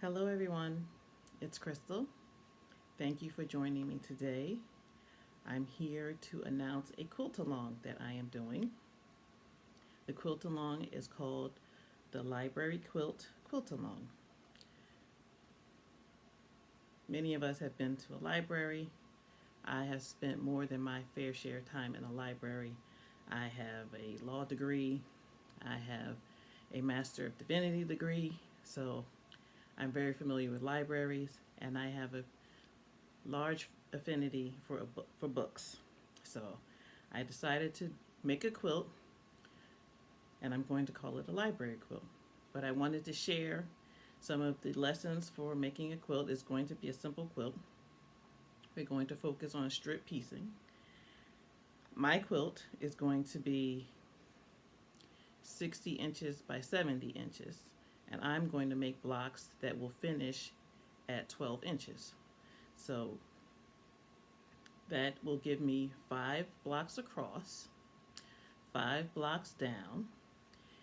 Hello everyone, it's Crystal. Thank you for joining me today. I'm here to announce a quilt along that I am doing. The quilt along is called the Library Quilt Along. Many of us have been to a library. I have spent more than my fair share of time in a library. I have a law degree. I have a Master of Divinity degree. So I'm very familiar with libraries, and I have a large affinity for books. So I decided to make a quilt, and I'm going to call it a library quilt. But I wanted to share some of the lessons for making a quilt. It's going to be a simple quilt. We're going to focus on strip piecing. My quilt is going to be 60 inches by 70 inches, and I'm going to make blocks that will finish at 12 inches. So that will give me 5 blocks across, 5 blocks down,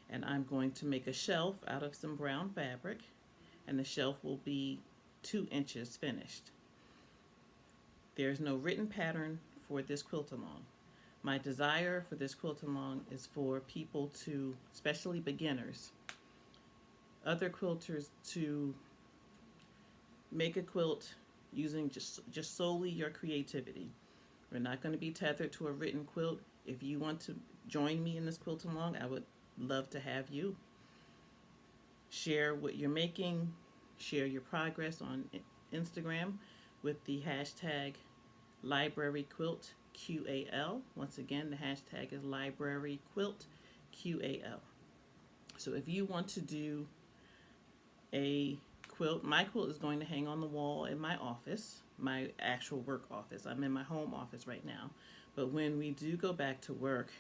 and I'm going to make a shelf out of some brown fabric, and the shelf will be 2 inches finished. There's no written pattern for this quilt along. My desire for this quilt along is for people to, especially beginners, other quilters, to make a quilt using just solely your creativity. We're not going to be tethered to a written quilt. If you want to join me in this quilt along, I would love to have you. Share what you're making, share your progress on Instagram with the hashtag Library Quilt QAL. Once again, the hashtag is Library Quilt QAL. So if you want to do a quilt, my quilt is going to hang on the wall in my office, my actual work office. I'm in my home office right now. But when we do go back to work,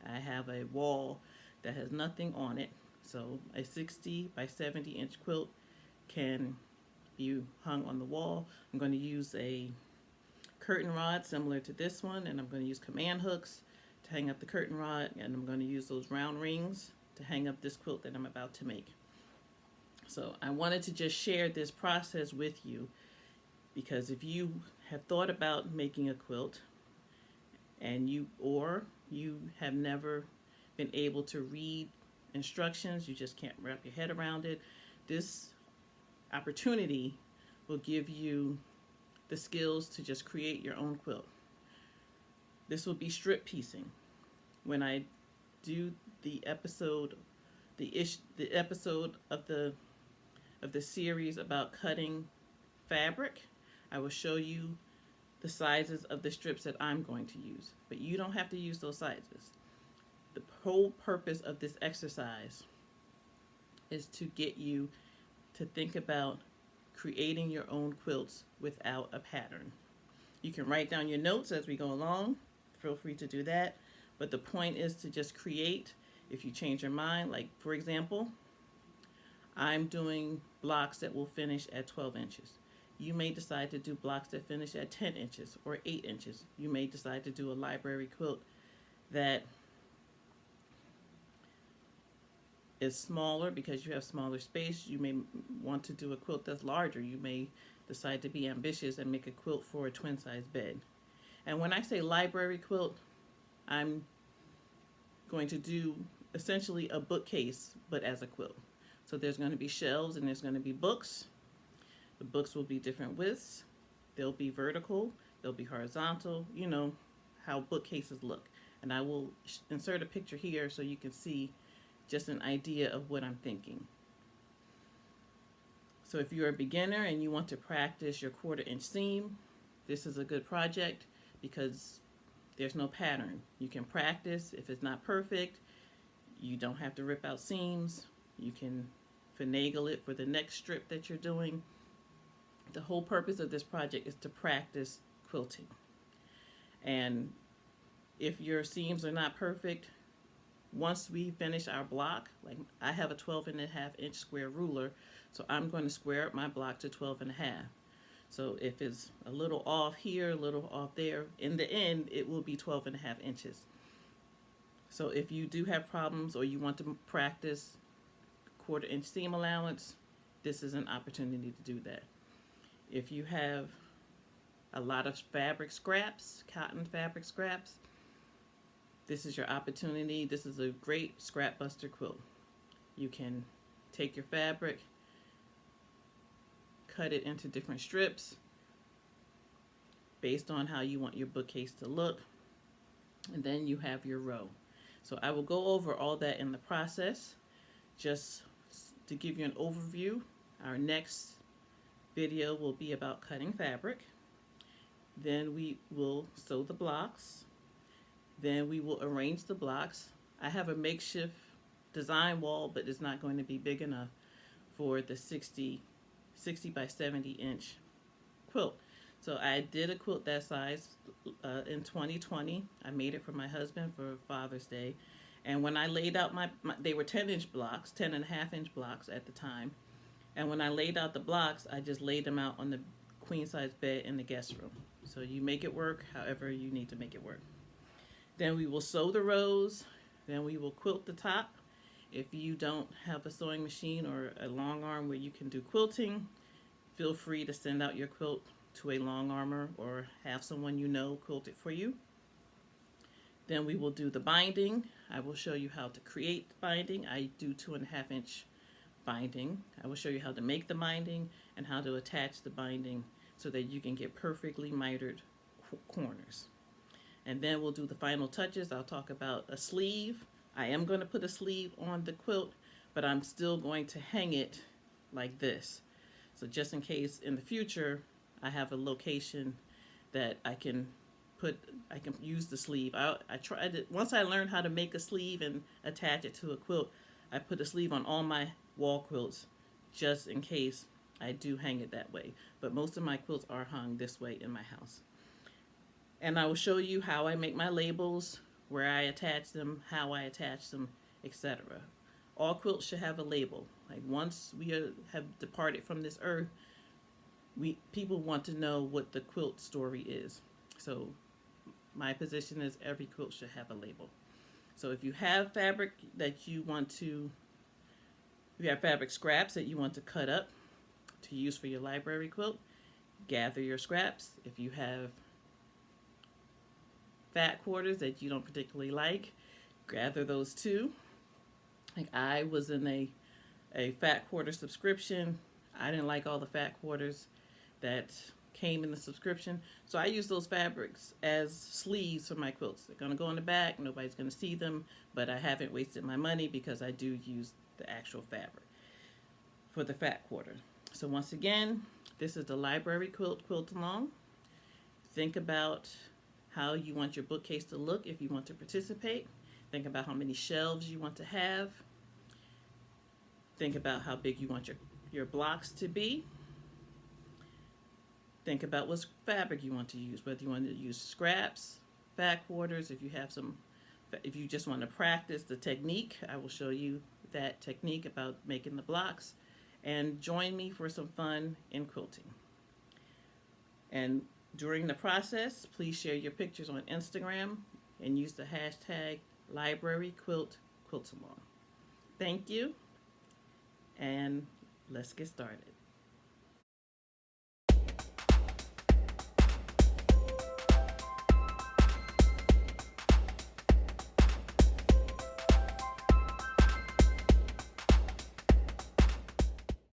I have a wall that has nothing on it. So a 60 by 70 inch quilt can be hung on the wall. I'm going to use a curtain rod similar to this one, and I'm going to use command hooks to hang up the curtain rod, and I'm going to use those round rings to hang up this quilt that I'm about to make. So I wanted to just share this process with you, because if you have thought about making a quilt and you have never been able to read instructions, you just can't wrap your head around it, this opportunity will give you the skills to just create your own quilt. This will be strip piecing. When I do the episode of the series about cutting fabric, I will show you the sizes of the strips that I'm going to use. But you don't have to use those sizes. The whole purpose of this exercise is to get you to think about creating your own quilts without a pattern. You can write down your notes as we go along. Feel free to do that. But the point is to just create. If you change your mind, like for example, I'm doing blocks that will finish at 12 inches. You may decide to do blocks that finish at 10 inches or 8 inches. You may decide to do a library quilt that is smaller because you have smaller space. You may want to do a quilt that's larger. You may decide to be ambitious and make a quilt for a twin size bed. And when I say library quilt, I'm going to do essentially a bookcase, but as a quilt. So there's going to be shelves and there's going to be books. The books will be different widths. They'll be vertical, they'll be horizontal, you know how bookcases look. And I will insert a picture here so you can see just an idea of what I'm thinking. So if you're a beginner and you want to practice your 1/4 inch seam, this is a good project because there's no pattern. You can practice. If it's not perfect, you don't have to rip out seams. You can finagle it for the next strip that you're doing. The whole purpose of this project is to practice quilting. And if your seams are not perfect, once we finish our block, like I have a 12.5 inch square ruler, so I'm going to square up my block to 12.5. So if it's a little off here, a little off there, in the end, it will be 12.5 inches. So if you do have problems or you want to practice 1/4 inch seam allowance, this is an opportunity to do that. If you have a lot of fabric scraps, cotton fabric scraps, this is your opportunity. This is a great scrap buster quilt. You can take your fabric, cut it into different strips based on how you want your bookcase to look, and then you have your row. So I will go over all that in the process. Just to give you an overview, our next video will be about cutting fabric. Then we will sew the blocks. Then we will arrange the blocks. I have a makeshift design wall, but it's not going to be big enough for the 60 by 70 inch quilt. So I did a quilt that size in 2020. I made it for my husband for Father's Day. And when I laid out they were 10-inch blocks, 10.5-inch blocks at the time. And when I laid out the blocks, I just laid them out on the queen size bed in the guest room. So you make it work however you need to make it work. Then we will sew the rows. Then we will quilt the top. If you don't have a sewing machine or a long arm where you can do quilting, feel free to send out your quilt to a long armer or have someone you know quilt it for you. Then we will do the binding. I will show you how to create the binding. I do 2.5-inch binding. I will show you how to make the binding and how to attach the binding so that you can get perfectly mitered corners. And then we'll do the final touches. I'll talk about a sleeve. I am going to put a sleeve on the quilt, but I'm still going to hang it like this. So just in case in the future I have a location that I can use the sleeve. I tried it once I learned how to make a sleeve and attach it to a quilt. I put a sleeve on all my wall quilts just in case I do hang it that way. But most of my quilts are hung this way in my house. And I will show you how I make my labels, where I attach them, how I attach them, etc. All quilts should have a label. Like once we have departed from this earth, people want to know what the quilt story is. So my position is every quilt should have a label. So if you have fabric that you have fabric scraps that you want to cut up to use for your library quilt, gather your scraps. If you have fat quarters that you don't particularly like, gather those too. Like I was in a fat quarter subscription. I didn't like all the fat quarters that came in the subscription, so I use those fabrics as sleeves for my quilts. They're going to go in the back, nobody's going to see them, but I haven't wasted my money because I do use the actual fabric for the fat quarter. So once again, this is the library quilt along. Think about how you want your bookcase to look if you want to participate. Think about how many shelves you want to have. Think about how big you want your blocks to be. Think about what fabric you want to use, whether you want to use scraps, fat quarters. If you just want to practice the technique, I will show you that technique about making the blocks. And join me for some fun in quilting. And during the process, please share your pictures on Instagram and use the hashtag #LibraryQuiltQuiltalong. Thank you, and let's get started.